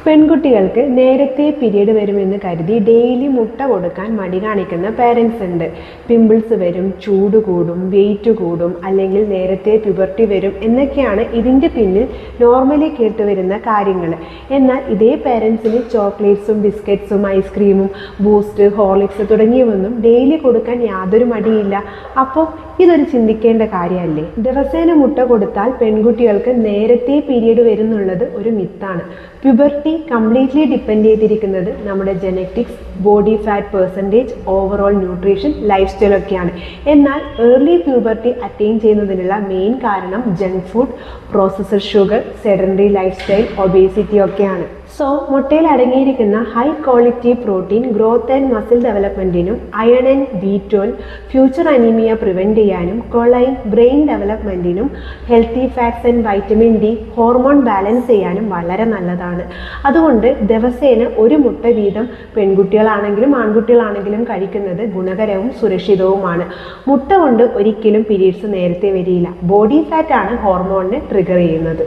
പെൺകുട്ടികൾക്ക് നേരത്തെ പീരീഡ് വരുമെന്ന് കരുതി ഡെയിലി മുട്ട കൊടുക്കാൻ മടി കാണിക്കുന്ന പേരൻസ് ഉണ്ട്. പിമ്പിൾസ് വരും, ചൂട് കൂടും, വെയിറ്റ് കൂടും, അല്ലെങ്കിൽ നേരത്തെ പ്യൂബർട്ടി വരും എന്നൊക്കെയാണ് ഇതിൻ്റെ പിന്നിൽ നോർമലി കേട്ടുവരുന്ന കാര്യങ്ങൾ. എന്നാൽ ഇതേ പേരൻസിന് ചോക്ലേറ്റ്സും ബിസ്ക്കറ്റ്സും ഐസ്ക്രീമും ബൂസ്റ്റ് ഹോർലിക്സ് തുടങ്ങിയവൊന്നും ഡെയിലി കൊടുക്കാൻ യാതൊരു മടിയില്ല. അപ്പോൾ ഇതൊരു ചിന്തിക്കേണ്ട കാര്യമല്ലേ? ദിവസേന മുട്ട കൊടുത്താൽ പെൺകുട്ടികൾക്ക് നേരത്തെ പീരീഡ് വരുന്നുള്ളത് ഒരു മിത്താണ്. പ്യൂബർട്ടി കംപ്ലീറ്റ്ലി ഡിപ്പെൻഡ് ചെയ്തിരിക്കുന്നത് നമ്മുടെ genetics, body fat percentage, overall nutrition, lifestyle ഒക്കെയാണ്. എന്നാൽ ഏർലി പ്യൂബർട്ടി അറ്റൈൻ ചെയ്യുന്നതിനുള്ള മെയിൻ കാരണം junk food, processed sugar, sedentary lifestyle, obesity ഒക്കെയാണ്. സോ മുട്ടയിൽ അടങ്ങിയിരിക്കുന്ന high quality protein growth and muscle ഡെവലപ്മെൻറ്റിനും iron and B12 future anaemia prevent ചെയ്യാനും choline brain ഡെവലപ്മെൻറ്റിനും healthy fats and vitamin D hormone balance ചെയ്യാനും വളരെ നല്ലതാണ്. അതുകൊണ്ട് ദിവസേന ഒരു മുട്ട വീതം പെൺകുട്ടികളാണെങ്കിലും ആൺകുട്ടികളാണെങ്കിലും കഴിക്കുന്നത് ഗുണകരവും സുരക്ഷിതവുമാണ്. മുട്ട കൊണ്ട് ഒരിക്കലും പീരീഡ്സ് നേരത്തെ വരില്ല. ബോഡി ഫാറ്റ് ആണ് ഹോർമോണിനെ ട്രിഗർ ചെയ്യുന്നത്.